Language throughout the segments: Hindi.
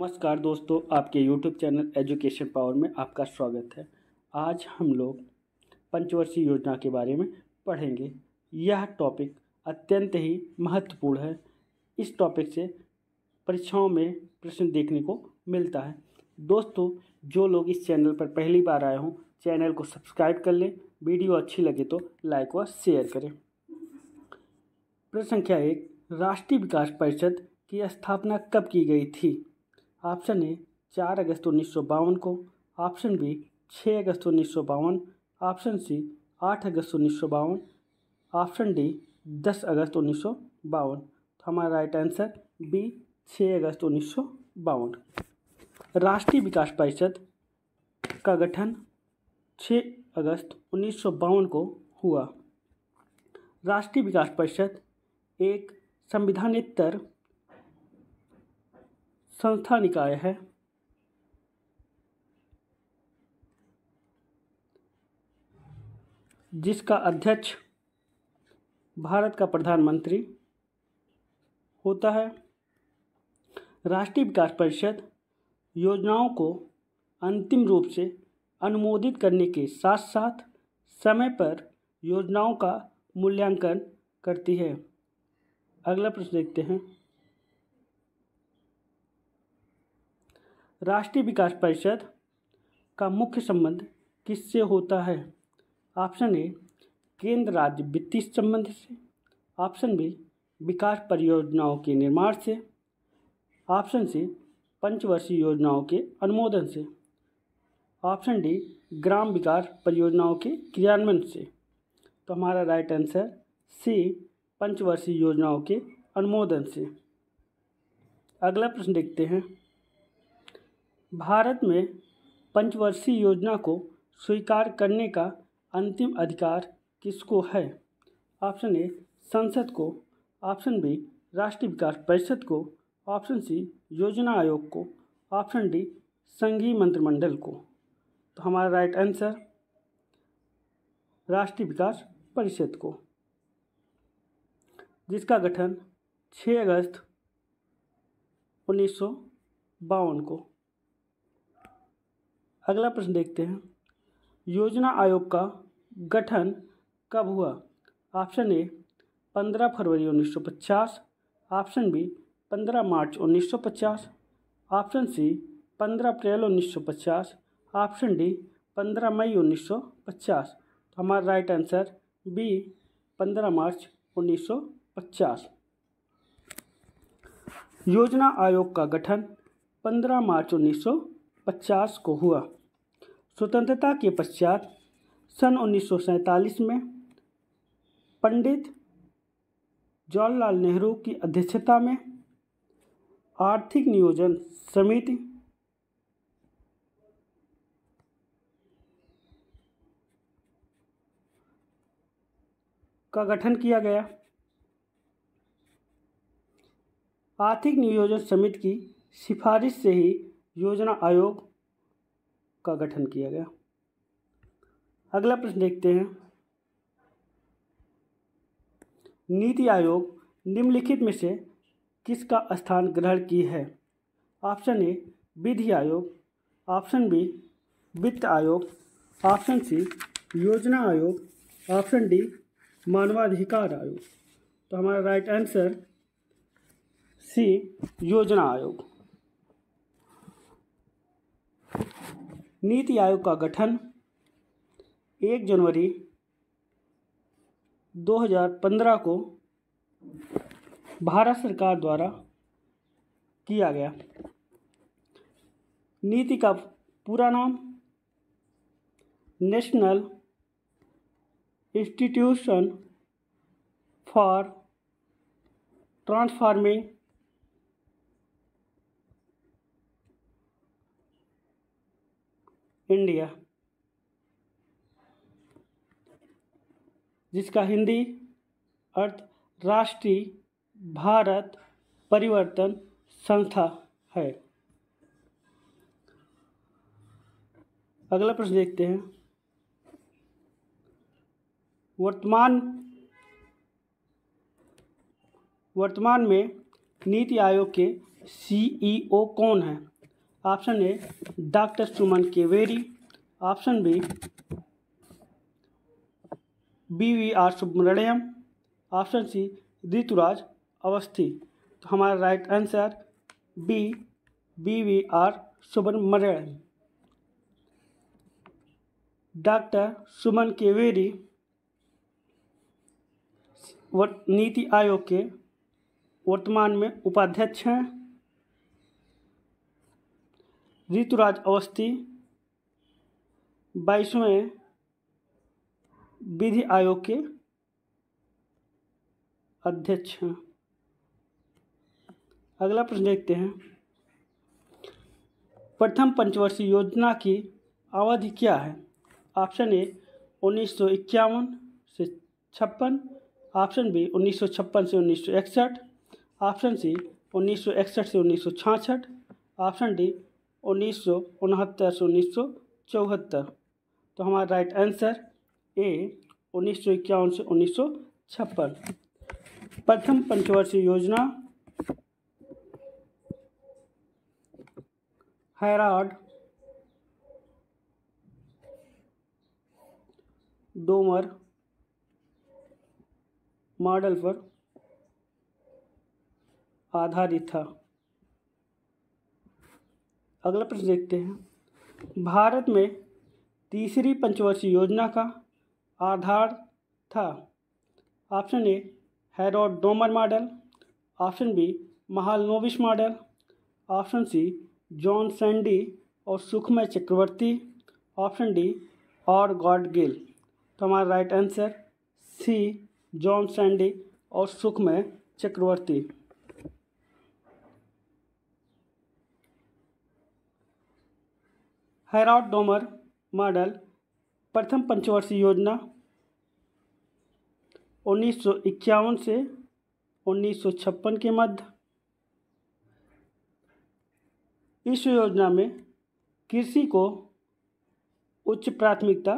नमस्कार दोस्तों, आपके YouTube चैनल एजुकेशन पावर में आपका स्वागत है। आज हम लोग पंचवर्षीय योजना के बारे में पढ़ेंगे। यह टॉपिक अत्यंत ही महत्वपूर्ण है। इस टॉपिक से परीक्षाओं में प्रश्न देखने को मिलता है। दोस्तों, जो लोग इस चैनल पर पहली बार आए हों, चैनल को सब्सक्राइब कर लें। वीडियो अच्छी लगे तो लाइक व शेयर करें। प्रश्न संख्या 1, राष्ट्रीय विकास परिषद की स्थापना कब की गई थी? ऑप्शन ए 4 अगस्त 1952 को, ऑप्शन बी 6 अगस्त 1952, ऑप्शन सी 8 अगस्त 1952, ऑप्शन डी 10 अगस्त 1952। तो हमारा राइट आंसर बी 6 अगस्त 1952। राष्ट्रीय विकास परिषद का गठन 6 अगस्त 1952 को हुआ। राष्ट्रीय विकास परिषद एक संविधानेतर संस्था निकाय है। जिसका अध्यक्ष भारत का प्रधानमंत्री होता है। राष्ट्रीय विकास परिषद योजनाओं को अंतिम रूप से अनुमोदित करने के साथ साथ समय पर योजनाओं का मूल्यांकन करती है। अगला प्रश्न देखते हैं। राष्ट्रीय विकास परिषद का मुख्य संबंध किससे होता है? ऑप्शन ए केंद्र राज्य वित्तीय संबंध से, ऑप्शन बी विकास परियोजनाओं के निर्माण से, ऑप्शन सी पंचवर्षीय योजनाओं के अनुमोदन से, ऑप्शन डी ग्राम विकास परियोजनाओं के क्रियान्वयन से। तो हमारा राइट आंसर सी पंचवर्षीय योजनाओं के अनुमोदन से। अगला प्रश्न देखते हैं। भारत में पंचवर्षीय योजना को स्वीकार करने का अंतिम अधिकार किसको है? ऑप्शन ए संसद को, ऑप्शन बी राष्ट्रीय विकास परिषद को, ऑप्शन सी योजना आयोग को, ऑप्शन डी संघीय मंत्रिमंडल को। तो हमारा राइट आंसर राष्ट्रीय विकास परिषद को, जिसका गठन 6 अगस्त 1952 को। अगला प्रश्न देखते हैं। योजना आयोग का गठन कब हुआ? ऑप्शन ए 15 फरवरी 1950, option B 15 March 1950, option C 15 April 1950, option D 15 मई 1950। तो हमारा राइट आंसर बी 15 मार्च 1950। योजना आयोग का गठन 15 मार्च 1950 को हुआ। स्वतंत्रता के पश्चात सन 1947 में पंडित जवाहरलाल नेहरू की अध्यक्षता में आर्थिक नियोजन समिति का गठन किया गया। आर्थिक नियोजन समिति की सिफारिश से ही योजना आयोग का गठन किया गया। अगला प्रश्न देखते हैं। नीति आयोग निम्नलिखित में से किसका स्थान ग्रहण की है? ऑप्शन ए विधि आयोग, ऑप्शन बी वित्त आयोग, ऑप्शन सी योजना आयोग, ऑप्शन डी मानवाधिकार आयोग। तो हमारा राइट आंसर सी योजना आयोग। नीति आयोग का गठन 1 जनवरी 2015 को भारत सरकार द्वारा किया गया। नीति का पूरा नाम national institution for transforming India, जिसका हिंदी अर्थ राष्ट्रीय भारत परिवर्तन संस्था है। अगला प्रश्न देखते हैं। वर्तमान में नीति आयोग के CEO कौन हैं? Option A doctor Suman Kaveri, option B BVR Subrahmanyam, option C Rituraj Awasthi. तो हमारा right answer B BVR Subrahmanyam. Doctor Suman Kaveri Niti Aayog के वर्तमान में उपाध्यक्ष हैं। ऋतुराज अवस्थी 22वें विधि आयोग के अध्यक्ष हैं। अगला प्रश्न देखते हैं, प्रथम पंचवर्षीय योजना की अवधि क्या है? ऑप्शन ए 1951 से 56, ऑप्शन बी 1956 से 1961, ऑप्शन सी 1961 से 1966, ऑप्शन डी 1969 से 1974। तो हमारा राइट आंसर ए 1951 से 1956। प्रथम पंचवर्षीय योजना हैराल्ड डोमर मॉडल पर आधारित था। अगला प्रश्न देखते हैं, भारत में तीसरी पंचवर्षीय योजना का आधार था। Option A Harrod Domar model, option B Mahalanobis model, option C John Sandy और सुखमय चक्रवर्ती, ऑप्शन डी और गॉडगिल। तो हमारा right answer C John Sandy और सुखमय चक्रवर्ती। हैरोल्ड डोमर मॉडल प्रथम पंचवर्षीय योजना 1951 से 1956 के मध्य। इस योजना में कृषि को उच्च प्राथमिकता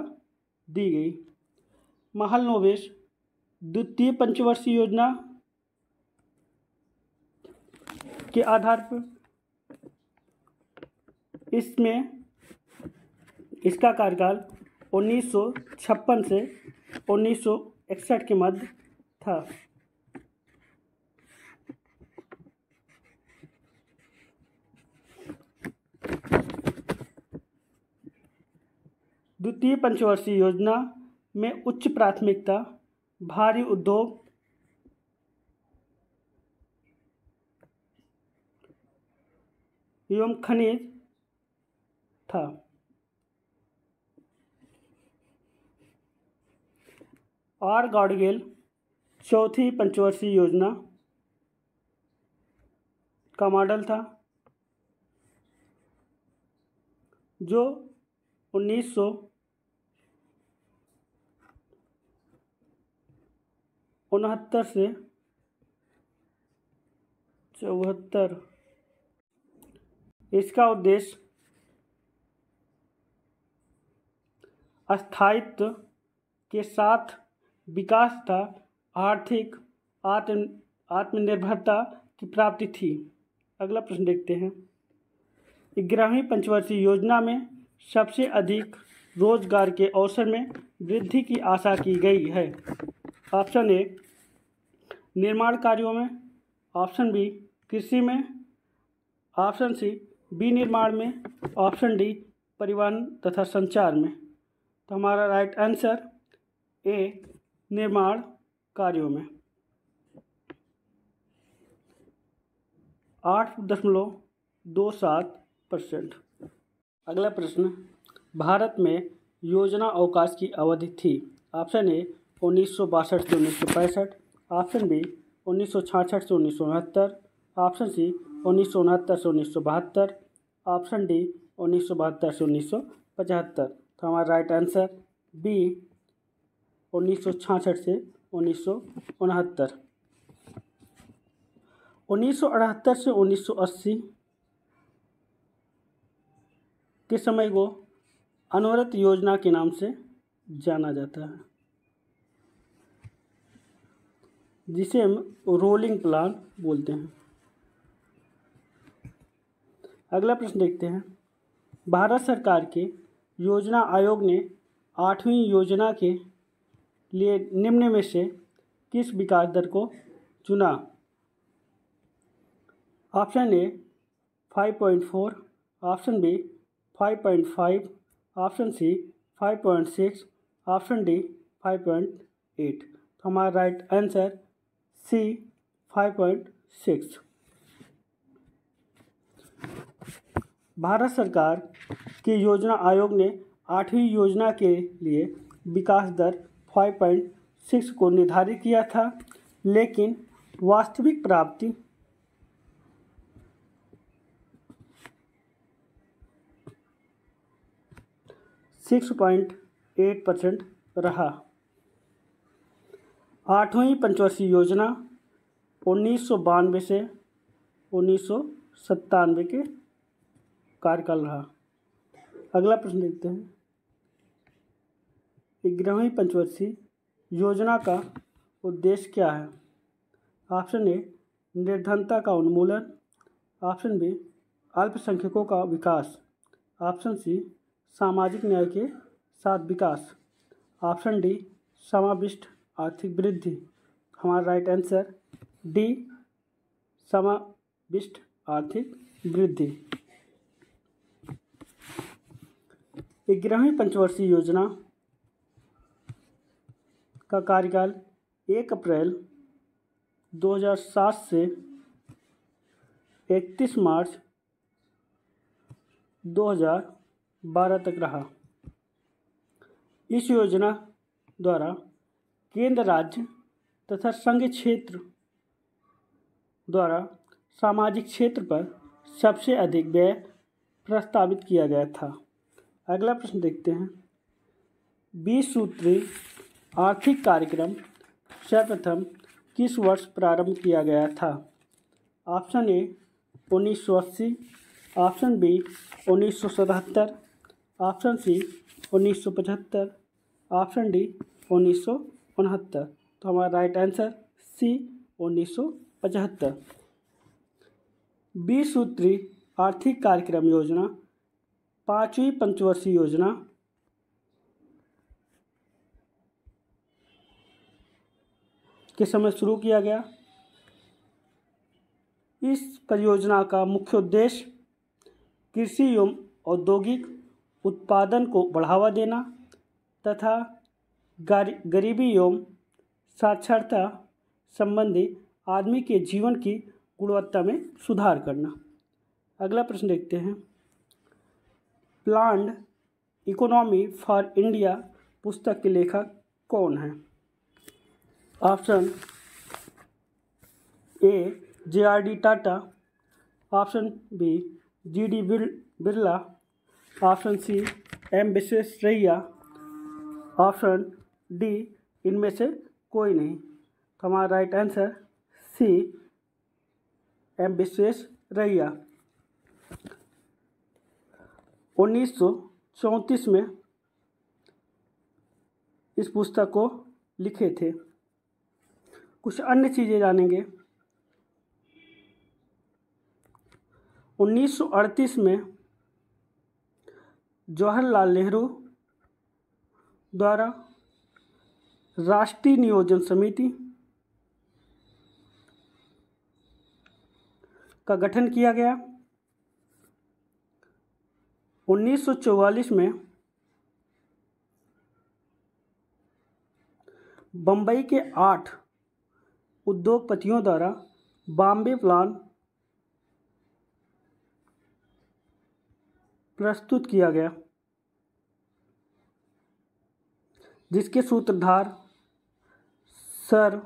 दी गई। महालनोबिस द्वितीय पंचवर्षीय योजना के आधार पर इसमें इसका कार्यकाल 1956 से 1961 के मध्य था। द्वितीय पंचवर्षीय योजना में उच्च प्राथमिकता भारी उद्योग एवं खनिज था। आर गॉडगिल चौथी पंचवर्षीय योजना का मॉडल था, जो 1969 से 74। इसका उद्देश्य स्थायित्व के साथ विकास तथा आर्थिक आत्मनिर्भरता की प्राप्ति थी। अगला प्रश्न देखते हैं, 11वीं पंचवर्षीय योजना में सबसे अधिक रोजगार के अवसर में वृद्धि की आशा की गई है। ऑप्शन ए निर्माण कार्यों में, ऑप्शन बी कृषि में, ऑप्शन सी विनिर्माण में, ऑप्शन डी परिवहन तथा संचार में। तो हमारा राइट आंसर ए निर्माण कार्यों में। 8.27%। अगला प्रश्न, भारत में योजना अवकाश की अवधि थी। ऑप्शन ए 1962 से 1965, ऑप्शन बी 1966 से 1969, ऑप्शन सी 1969 से 1972, ऑप्शन डी 1972 से 1975। तो हमारा राइट आंसर बी 1966 से 1969। 1978 से 1980 के समय को अनवरत योजना के नाम से जाना जाता है, जिसे हम रोलिंग प्लान बोलते हैं। अगला प्रश्न देखते हैं। भारत सरकार के योजना आयोग ने 8वीं योजना के लिए निम्न में से किस विकास दर को चुना? Option A 5.4, option B 5.5, option C 5.6, option D 5.8। तो हमारा राइट आंसर सी 5.6। भारत सरकार के योजना आयोग ने 8वीं योजना के लिए विकास दर 5.6 को निर्धारित किया था, लेकिन वास्तविक प्राप्ति 6.8% रहा। 8वीं पंचवर्षीय योजना 1992 से 1997 के कार्यकाल रहा। अगला प्रश्न देखते हैं। 11वीं पंचवर्षीय योजना का उद्देश्य क्या है? ऑप्शन ए निर्धनता का उन्मूलन, ऑप्शन बी अल्पसंख्यकों का विकास, ऑप्शन सी सामाजिक न्याय के साथ विकास, ऑप्शन डी समाविष्ट आर्थिक वृद्धि। हमारा राइट आंसर डी समाविष्ट आर्थिक वृद्धि। 11वीं पंचवर्षीय योजना का कार्यकाल 1 अप्रैल 2007 से 31 मार्च 2012 तक रहा। इस योजना द्वारा केंद्र, राज्य तथा संघ क्षेत्र द्वारा सामाजिक क्षेत्र पर सबसे अधिक व्यय प्रस्तावित किया गया था। अगला प्रश्न देखते हैं। 20 सूत्री आर्थिक कार्यक्रम सर्वप्रथम किस वर्ष प्रारंभ किया गया था? Option A 1980, option B 1977, option C 1975, option D 1969। तो हमारा राइट आंसर सी 1975। 20 सूत्री आर्थिक कार्यक्रम योजना 5वीं पंचवर्षीय योजना के समय शुरू किया गया। इस परियोजना का मुख्य उद्देश्य कृषि एवं औद्योगिक उत्पादन को बढ़ावा देना तथा गरीबी एवं साक्षरता संबंधी आदमी के जीवन की गुणवत्ता में सुधार करना। अगला प्रश्न देखते हैं। प्लान्ड इकोनॉमी फॉर इंडिया पुस्तक के लेखक कौन हैं? Option A JRD Tata, option B GD Birla, option C M Visvesvaraya, option D इनमें से कोई नहीं। तो हमारा right answer C M Visvesvaraya. 1934 में इस पुस्तक को लिखे थे। कुछ अन्य चीज़ें जानेंगे। 1938 में जवाहरलाल नेहरू द्वारा राष्ट्रीय नियोजन समिति का गठन किया गया। 1944 में बम्बई के 8 उद्योगपतियों द्वारा बॉम्बे प्लान प्रस्तुत किया गया, जिसके सूत्रधार सर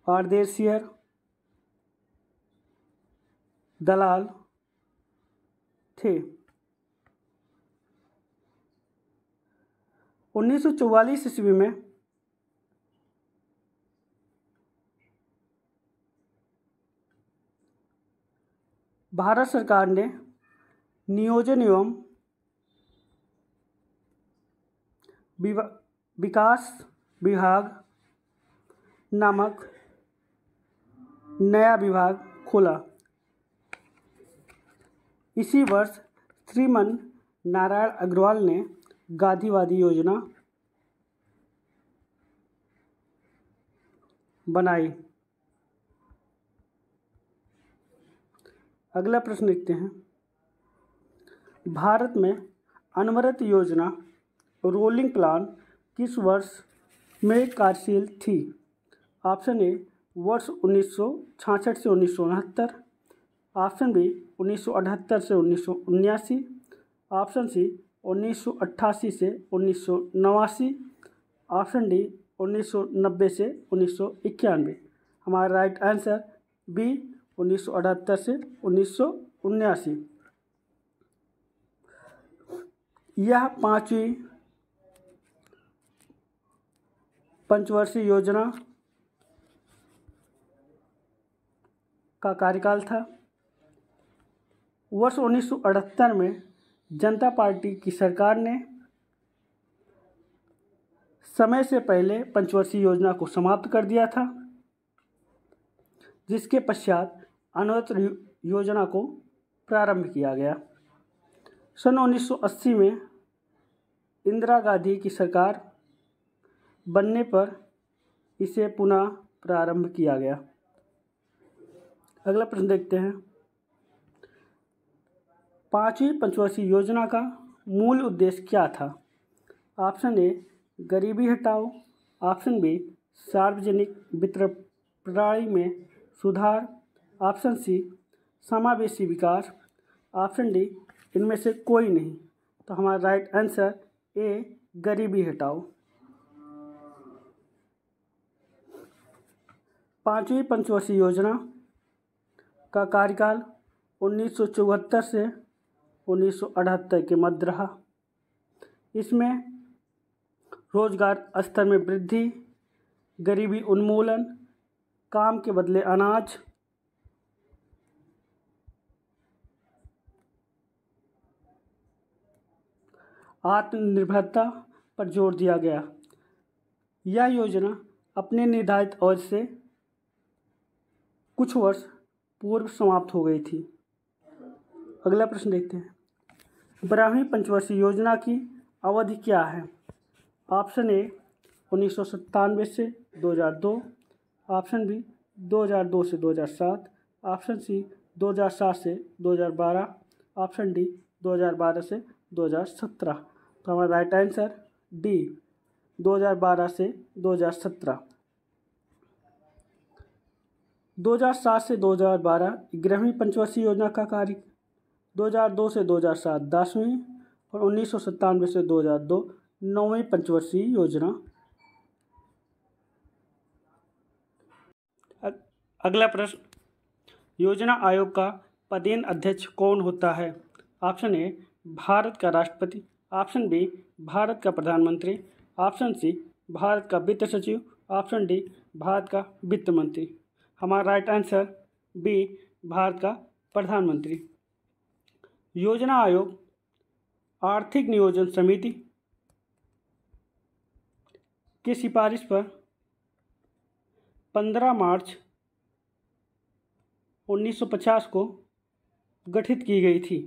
आर्देशियर दलाल थे। 1944 ईस्वी में भारत सरकार ने नियोजन एवं विकास विभाग नामक नया विभाग खोला। इसी वर्ष श्रीमान नारायण अग्रवाल ने गांधीवादी योजना बनाई। अगला प्रश्न देखते हैं, भारत में अनवरत योजना रोलिंग प्लान किस वर्ष में कार्यशील थी? ऑप्शन ए वर्ष 1966 से 1969, ऑप्शन बी 1978 से 1979, ऑप्शन सी 1988 से 1989, ऑप्शन डी 1990 से 1991। हमारा राइट आंसर बी 1978 से 1979। यह 5वीं पंचवर्षीय योजना का कार्यकाल था। वर्ष 1978 में जनता पार्टी की सरकार ने समय से पहले पंचवर्षीय योजना को समाप्त कर दिया था, जिसके पश्चात अनवरत योजना को प्रारंभ किया गया। सन 1980 में इंदिरा गांधी की सरकार बनने पर इसे पुनः प्रारंभ किया गया। अगला प्रश्न देखते हैं, 5वीं पंचवर्षीय योजना का मूल उद्देश्य क्या था? ऑप्शन ए गरीबी हटाओ, ऑप्शन बी सार्वजनिक वितरण प्रणाली में सुधार, ऑप्शन सी समावेशी विकास, ऑप्शन डी इनमें से कोई नहीं। तो हमारा राइट आंसर ए गरीबी हटाओ। 5वीं पंचवर्षीय योजना का कार्यकाल 1974 से 1978 के मध्य रहा। इसमें रोजगार स्तर में वृद्धि, गरीबी उन्मूलन, काम के बदले अनाज, आत्मनिर्भरता पर जोर दिया गया। यह योजना अपने निर्धारित अवधि से कुछ वर्ष पूर्व समाप्त हो गई थी। अगला प्रश्न देखते हैं, 12वीं पंचवर्षीय योजना की अवधि क्या है? ऑप्शन ए 1997 से 2002, ऑप्शन बी 2002 से 2007, ऑप्शन सी 2007 से 2012, ऑप्शन डी 2012 से 2017। तो हमारा राइट आंसर डी 2012 से 2017। 2007 से 2012 11वीं पंचवर्षीय योजना का कार्य, 2002 से 2007 10वीं और 1997 से 2002 9वीं पंचवर्षीय योजना। अगला प्रश्न, योजना आयोग का पदेन अध्यक्ष कौन होता है? ऑप्शन ए भारत का राष्ट्रपति, ऑप्शन बी भारत का प्रधानमंत्री, ऑप्शन सी भारत का वित्त सचिव, ऑप्शन डी भारत का वित्त मंत्री। हमारा राइट आंसर बी भारत का प्रधानमंत्री। योजना आयोग आर्थिक नियोजन समिति की सिफारिश पर 15 मार्च 1950 को गठित की गई थी।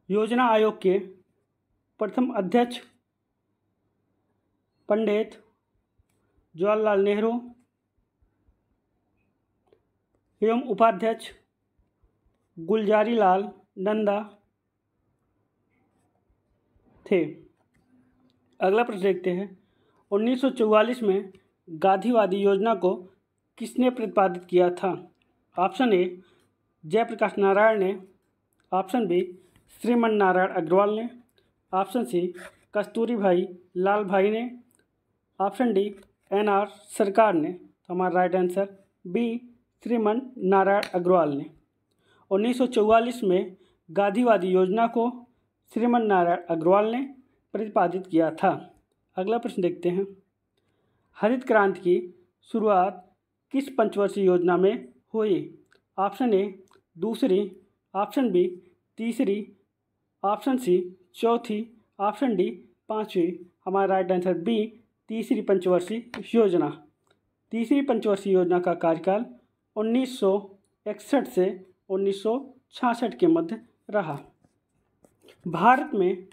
योजना आयोग के प्रथम अध्यक्ष पंडित जवाहरलाल नेहरू एवं उपाध्यक्ष गुलजारी लाल नंदा थे। अगला प्रश्न देखते हैं, 1944 में गांधीवादी योजना को किसने प्रतिपादित किया था? ऑप्शन ए जयप्रकाश नारायण ने, ऑप्शन बी श्रीमान नारायण अग्रवाल ने, ऑप्शन सी कस्तूरी भाई लाल भाई ने, ऑप्शन डी NR सरकार ने। तो हमारा राइट आंसर बी श्रीमान नारायण अग्रवाल ने। 1944 में गांधीवादी योजना को श्रीमान नारायण अग्रवाल ने प्रतिपादित किया था। अगला प्रश्न देखते हैं, हरित क्रांति की शुरुआत किस पंचवर्षीय योजना में हुई? ऑप्शन ए दूसरी, ऑप्शन बी तीसरी, ऑप्शन सी चौथी, ऑप्शन डी पाँचवीं। हमारा राइट आंसर बी तीसरी पंचवर्षीय योजना। तीसरी पंचवर्षीय योजना का कार्यकाल 1961 से 1966 के मध्य रहा। भारत में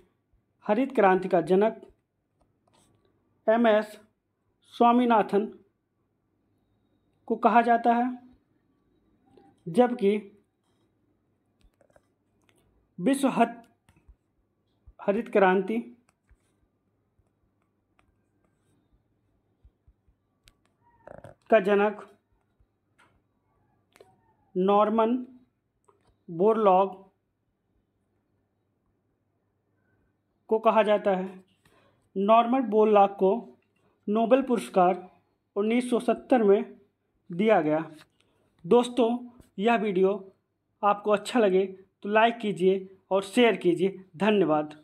हरित क्रांति का जनक MS स्वामीनाथन को कहा जाता है, जबकि विश्व हरित क्रांति का जनक नॉर्मन बोरलॉग को कहा जाता है। नॉर्मन बोरलॉग को नोबेल पुरस्कार 1970 में दिया गया। दोस्तों, यह वीडियो आपको अच्छा लगे तो लाइक कीजिए और शेयर कीजिए। धन्यवाद।